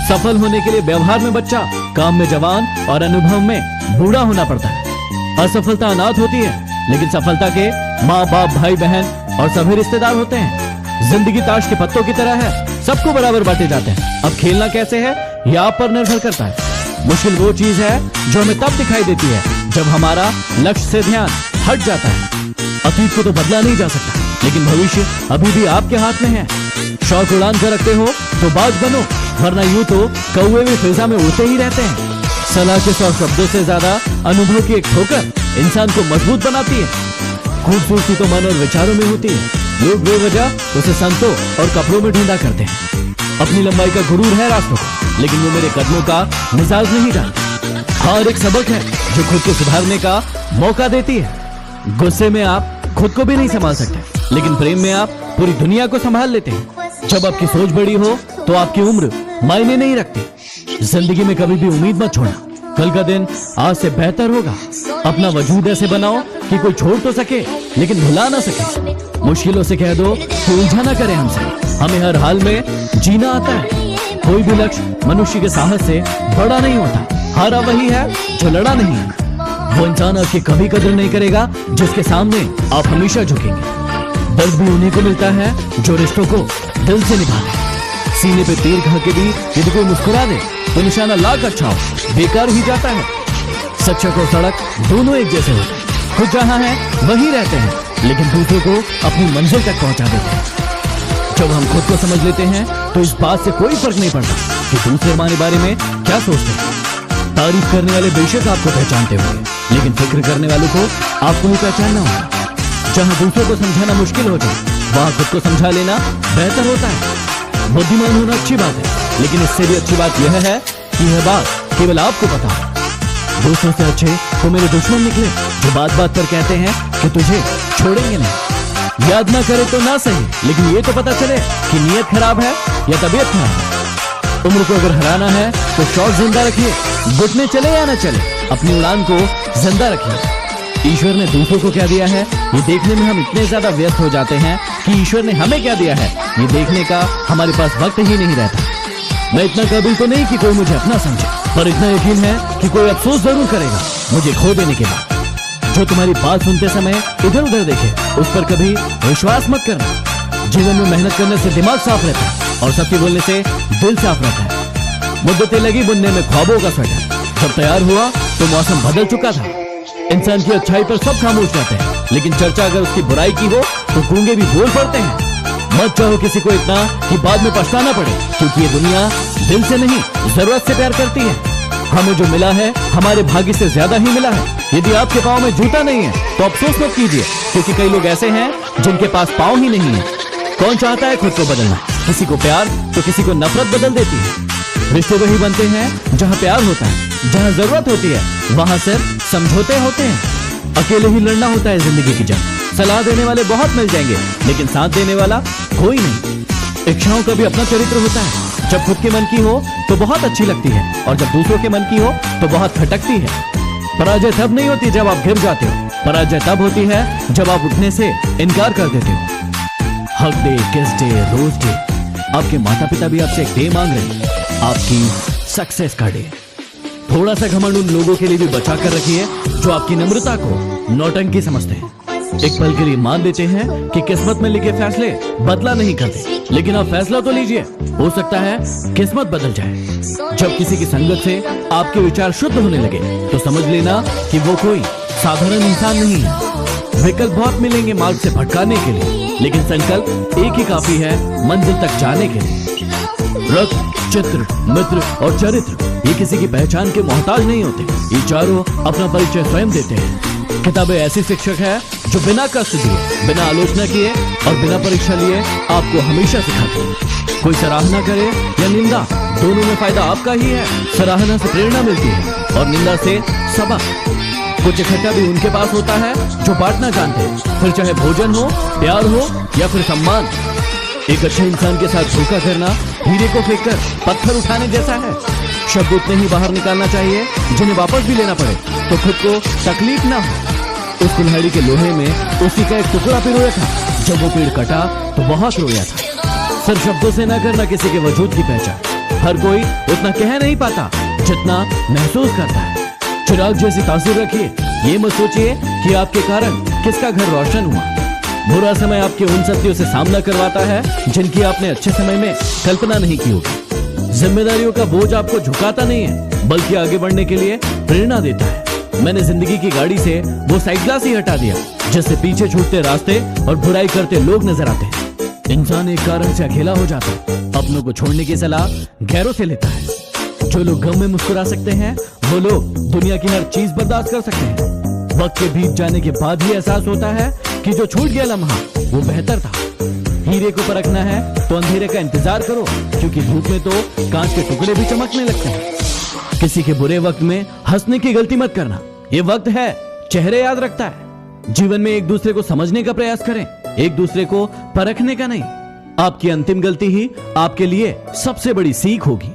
सफल होने के लिए व्यवहार में बच्चा, काम में जवान और अनुभव में बूढ़ा होना पड़ता है। असफलता अनाथ होती है, लेकिन सफलता के माँ बाप, भाई बहन और सभी रिश्तेदार होते हैं। जिंदगी ताश के पत्तों की तरह है, सबको बराबर बांटे जाते हैं। अब खेलना कैसे है यह आप पर निर्भर करता है। मुश्किल वो चीज है जो हमें तब दिखाई देती है जब हमारा लक्ष्य से ध्यान हट जाता है। अतीत को तो बदला नहीं जा सकता, लेकिन भविष्य अभी भी आपके हाथ में है। शौक उड़ान कर रखते हो तो बाज बनो, वरना यूं तो कौवे भी फिजा में उड़ते ही रहते हैं। सलाह के 100 शब्दों से ज्यादा अनुभव की एक ठोकर इंसान को मजबूत बनाती है। खूबसूरती तो मन और विचारों में होती है। लोग बेवजह उसे संतों और कपड़ों में ढूंढा करते हैं। अपनी लंबाई का गुरूर है रास्तों को, लेकिन वो मेरे कदमों का मिजाज नहीं जानते। हर एक सबक है जो खुद को सुधारने का मौका देती है। गुस्से में आप खुद को भी नहीं संभाल सकते, लेकिन प्रेम में आप पूरी दुनिया को संभाल लेते हैं। जब आपकी सोच बड़ी हो तो आपकी उम्र मायने नहीं रखती। जिंदगी में कभी भी उम्मीद मत छोड़ना, कल का दिन आज से बेहतर होगा। अपना वजूद ऐसे बनाओ कि कोई छोड़ तो सके लेकिन भुला ना सके। मुश्किलों से कह दो कि उलझा ना करे हमसे, हमें हर हाल में जीना आता है। कोई भी लक्ष्य मनुष्य के साहस से बड़ा नहीं होता। हारा वही है जो लड़ा नहीं है। वो इंसान आपकी कभी कदर नहीं करेगा जिसके सामने आप हमेशा झुकेंगे। दर्द भी उन्हीं को मिलता है जो रिश्तों को दिल से निभाते। सीने पे तीर खा के भी यदि कोई मुस्कुरा दे तो निशाना लाख अच्छा हो बेकार ही जाता है। शिक्षक और सड़क दोनों एक जैसे होते हैं। खुद जहाँ है वहीं रहते हैं, लेकिन दूसरों को अपनी मंजिल तक पहुंचा देते हैं। जब हम खुद को समझ लेते हैं तो इस बात से कोई फर्क नहीं पड़ता कि दूसरे हमारे बारे में क्या सोचते हैं। तारीफ करने वाले बेशक आपको पहचानते होंगे, लेकिन फिक्र करने वालों को आपको ही पहचानना होगा। जहाँ दूसरों को समझाना मुश्किल हो जाए, वहाँ खुद को समझा लेना बेहतर होता है। बुद्धिमान होना अच्छी बात है, लेकिन इससे भी अच्छी बात यह है कि यह बात केवल आपको पता है। दोस्तों से अच्छे तो मेरे दुश्मन निकले जो बात बात पर कहते हैं कि तुझे छोड़ेंगे नहीं। याद ना करे तो ना सही, लेकिन ये तो पता चले कि नीयत खराब है या तबीयत खराब है। उम्र को अगर हराना है तो शौक जिंदा रखिए, घुटने चले या ना चले, अपनी उड़ान को जिंदा रखिए। ईश्वर ने दूसरों को क्या दिया है ये देखने में हम इतने ज्यादा व्यस्त हो जाते हैं कि ईश्वर ने हमें क्या दिया है ये देखने का हमारे पास वक्त ही नहीं रहता। मैं इतना काबिल तो नहीं कि कोई मुझे अपना समझे, पर इतना यकीन है कि कोई अफसोस जरूर करेगा मुझे खो देने के बाद। जो तुम्हारी बात सुनते समय इधर उधर देखे उस पर कभी विश्वास मत करना। जीवन में मेहनत करने से दिमाग साफ रहता है और सत्य बोलने से दिल साफ रहता है। मुद्दतें लगी बुनने में ख्वाबों का स्वेटर, जब तैयार हुआ तो मौसम बदल चुका था। इंसान की अच्छाई पर सब खामोश रहते हैं, लेकिन चर्चा अगर उसकी बुराई की हो तो गूंगे भी बोल पड़ते हैं। मत चाहो किसी को इतना कि बाद में पछताना पड़े, क्योंकि ये दुनिया दिल से नहीं जरूरत से प्यार करती है। हमें जो मिला है हमारे भाग्य से ज्यादा ही मिला है। यदि आपके पाँव में जूता नहीं है तो अफसोस मत कीजिए, क्योंकि कई लोग ऐसे हैं जिनके पास पाँव ही नहीं है। कौन चाहता है खुद को बदलना? किसी को प्यार तो किसी को नफरत बदल देती है। रिश्ते वही बनते हैं जहाँ प्यार होता है, जहाँ जरूरत होती है वहाँ सिर्फ समझौते होते हैं। अकेले ही लड़ना होता है जिंदगी की जंग। सलाह देने वाले बहुत मिल जाएंगे, लेकिन साथ देने वाला कोई नहीं। इच्छाओं का भी अपना चरित्र होता है। जब खुद के मन की हो तो बहुत अच्छी लगती है, और जब दूसरों के मन की हो तो बहुत खटकती है। पराजय तब नहीं होती जब आप गिर जाते हो, पराजय तब होती है जब आप उठने से इनकार कर देते हो। हक डे, किस डे, रोज डे, आपके माता पिता भी आपसे एक डे मांग रहे हैं, आपकी सक्सेस का डे। थोड़ा सा घमंड उन लोगों के लिए भी बचा कर रखिए जो आपकी नम्रता को नौटंकी समझते हैं। एक पल के लिए मान लेते हैं कि किस्मत में लिखे फैसले बदला नहीं करते, लेकिन आप फैसला तो लीजिए, हो सकता है किस्मत बदल जाए। जब किसी की संगत से आपके विचार शुद्ध होने लगे तो समझ लेना कि वो कोई साधारण इंसान नहीं है। विकल्प बहुत मिलेंगे मार्ग से भटकाने के लिए, लेकिन संकल्प एक ही काफी है मंजिल तक जाने के लिए। रक्त, चित्र, मित्र और चरित्र ये किसी की पहचान के मोहताज नहीं होते। ये चारों अपना परिचय स्वयं देते हैं। किताबें ऐसी शिक्षक है जो बिना कष्ट दिए, बिना आलोचना किए और बिना परीक्षा लिए आपको हमेशा सिखाती है। कोई सराहना करे या निंदा, दोनों में फायदा आपका ही है। सराहना से प्रेरणा मिलती है और निंदा से सबक। कुछ इकट्ठा भी उनके पास होता है जो बांटना जानते हैं, फिर चाहे भोजन हो, प्यार हो या फिर सम्मान। एक अच्छे इंसान के साथ धोखा करना हीरे को फेंककर पत्थर उठाने जैसा है। शब्द उतने ही बाहर निकालना चाहिए जिन्हें वापस भी लेना पड़े तो खुद को तकलीफ ना हो। उस कुल्हाड़ी के लोहे में उसी का एक टुकड़ा पिरोया था। जब वो पेड़ कटा तो बहुत रोया था। सिर्फ शब्दों से ना करना किसी के वजूद की पहचान। हर कोई उतना कह नहीं पाता जितना महसूस करता है। चिराग जैसी तासीर रखिए। ये मत सोचिए कि आपके कारण किसका घर रोशन हुआ। बुरा समय आपके उन सत्यों से सामना करवाता है जिनकी आपने अच्छे समय में कल्पना नहीं की होगी। जिम्मेदारियों का बोझ आपको झुकाता नहीं है, बल्कि आगे बढ़ने के लिए प्रेरणा देता है। मैंने जिंदगी की गाड़ी से वो साइड ग्लास ही हटा दिया जिससे पीछे छूटते रास्ते और बुराई करते लोग नजर आते हैं। इंसान एक कारण से अकेला हो जाता है, अपनों को छोड़ने की सलाह गैरों से लेता है। जो लोग गम में मुस्कुरा सकते हैं वो लोग दुनिया की हर चीज बर्दाश्त कर सकते हैं। वक्त के बीत जाने के बाद ही एहसास होता है कि जो छूट गया लम्हा वो बेहतर था। हीरे को परखना है तो अंधेरे का इंतजार करो, क्योंकि धूप में तो कांच के टुकड़े भी चमकने लगते हैं। किसी के बुरे वक्त में हंसने की गलती मत करना। ये वक्त है, चेहरे याद रखता है। जीवन में एक दूसरे को समझने का प्रयास करें, एक दूसरे को परखने का नहीं। आपकी अंतिम गलती ही आपके लिए सबसे बड़ी सीख होगी।